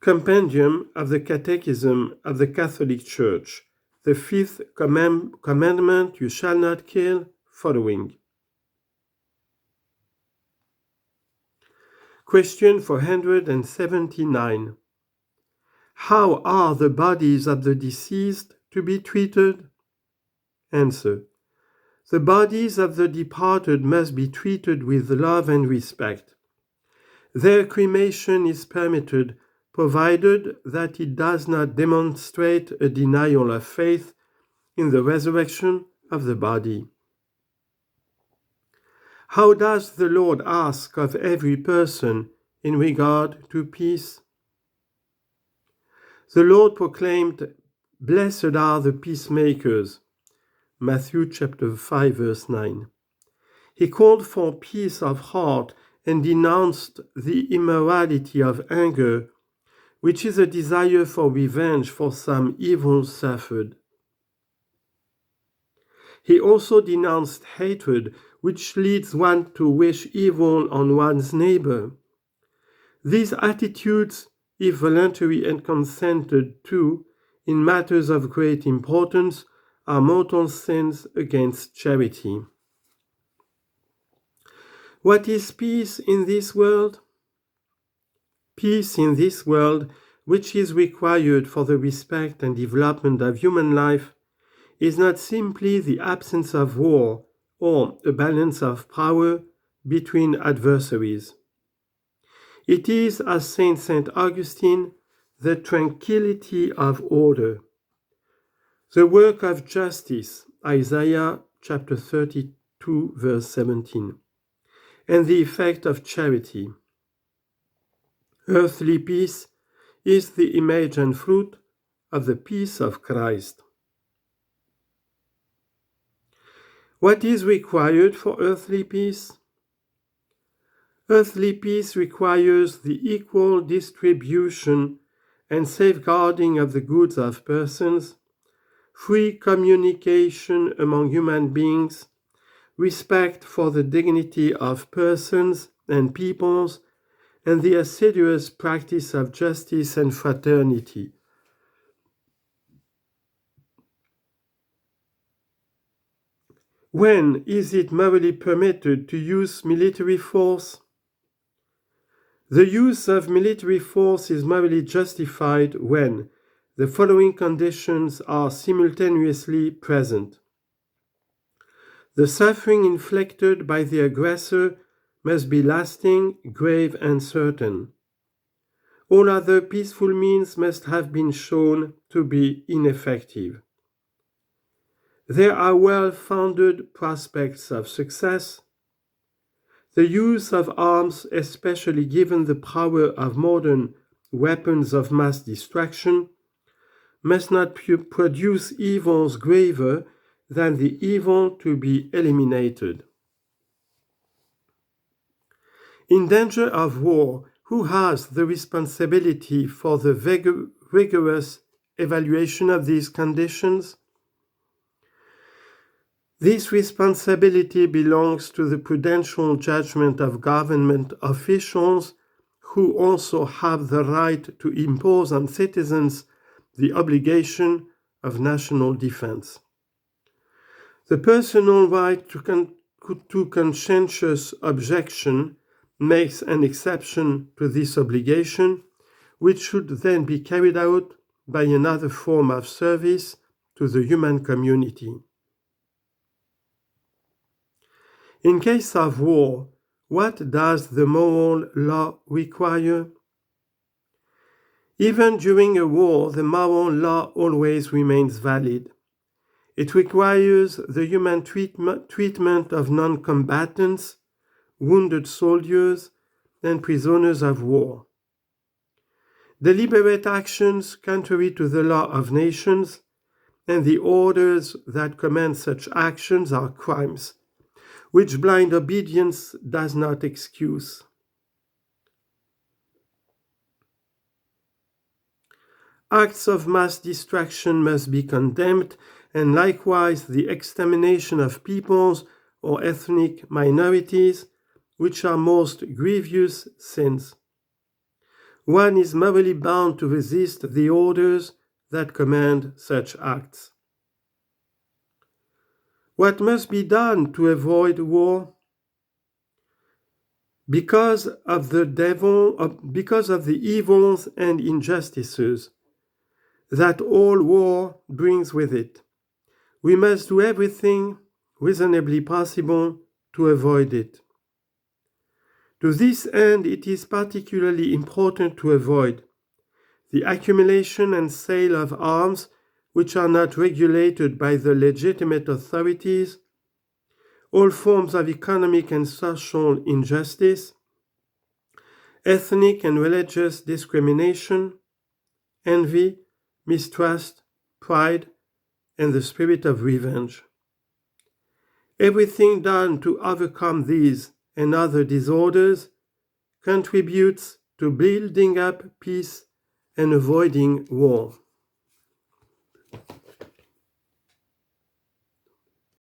Compendium of the Catechism of the Catholic Church, the fifth commandment, you shall not kill, following. Question 479. How are the bodies of the deceased to be treated? Answer. The bodies of the departed must be treated with love and respect. Their cremation is permitted, provided that it does not demonstrate a denial of faith in the resurrection of the body. How does the Lord ask of every person in regard to peace? The Lord proclaimed, "Blessed are the peacemakers," Matthew chapter 5, verse 9. He called for peace of heart and denounced the immorality of anger, which is a desire for revenge for some evil suffered. He also denounced hatred, which leads one to wish evil on one's neighbor. These attitudes, if voluntary and consented to, in matters of great importance, are mortal sins against charity. What is peace in this world? Peace in this world, which is required for the respect and development of human life, is not simply the absence of war or a balance of power between adversaries. It is, as Saint Augustine, the tranquility of order, the work of justice, Isaiah chapter 32, verse 17, and the effect of charity. Earthly peace is the image and fruit of the peace of Christ. What is required for earthly peace? Earthly peace requires the equal distribution and safeguarding of the goods of persons, free communication among human beings, respect for the dignity of persons and peoples, and the assiduous practice of justice and fraternity. When is it morally permitted to use military force? The use of military force is morally justified when the following conditions are simultaneously present. The suffering inflicted by the aggressor must be lasting, grave, and certain. All other peaceful means must have been shown to be ineffective. There are well-founded prospects of success. The use of arms, especially given the power of modern weapons of mass destruction, must not produce evils graver than the evil to be eliminated. In danger of war, who has the responsibility for the rigorous evaluation of these conditions? This responsibility belongs to the prudential judgment of government officials, who also have the right to impose on citizens the obligation of national defense. The personal right to conscientious objection makes an exception to this obligation, which should then be carried out by another form of service to the human community. In case of war, what does the moral law require? Even during a war, the moral law always remains valid. It requires the human treatment of non-combatants, wounded soldiers, and prisoners of war. Deliberate actions contrary to the law of nations and the orders that command such actions are crimes, which blind obedience does not excuse. Acts of mass destruction must be condemned, and likewise the extermination of peoples or ethnic minorities, which are most grievous sins. one is morally bound to resist the orders that command such acts. What must be done to avoid war? Because of the evils and injustices that all war brings with it, we must do everything reasonably possible to avoid it. To this end, it is particularly important to avoid the accumulation and sale of arms which are not regulated by the legitimate authorities, all forms of economic and social injustice, ethnic and religious discrimination, envy, mistrust, pride, and the spirit of revenge. Everything done to overcome these and other disorders contributes to building up peace and avoiding war.